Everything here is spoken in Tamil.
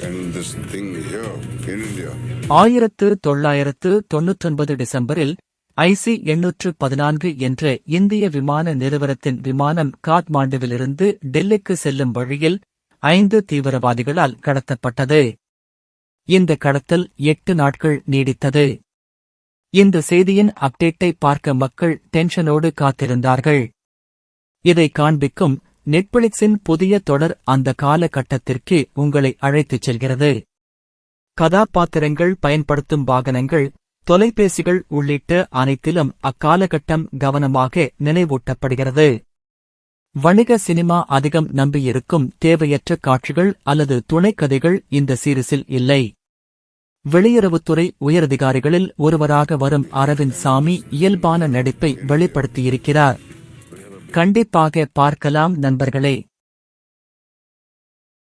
end this thing here in India. 1999 டிசம்பரில் IC-814 என்ற இந்திய விமான நிறுவனத்தின் விமானம் காத்மாண்டுவிலிருந்து டெல்லிக்கு செல்லும் வழியில் 5 தீவிரவாதிகளால் கடத்தப்பட்டது. இந்த கடத்தல் 8 நாட்கள் நீடித்தது. இந்த செய்தியின் அப்டேட்டை பார்க்க மக்கள் டென்ஷனோடு காத்திருந்தார்கள். இதை காண்பிக்கும் நெட்ஃபிளிக்ஸின் புதிய தொடர் அந்த காலகட்டத்திற்கு உங்களை அழைத்துச் செல்கிறது. கதாபாத்திரங்கள் பயன்படுத்தும் வாகனங்கள், தொலைபேசிகள் உள்ளிட்ட அனைத்திலும் அக்காலகட்டம் கவனமாக நினைவூட்டப்படுகிறது. வணிக சினிமா அதிகம் நம்பியிருக்கும் தேவையற்ற காட்சிகள் அல்லது துணைக்கதைகள் இந்த சீரிஸில் இல்லை. வெளியுறவுத்துறை உயரதிகாரிகளில் ஒருவராக வரும் அரவிந்த் சாமி இயல்பான நடிப்பை வெளிப்படுத்தியிருக்கிறார். கண்டிப்பாக பார்க்கலாம் நண்பர்களே.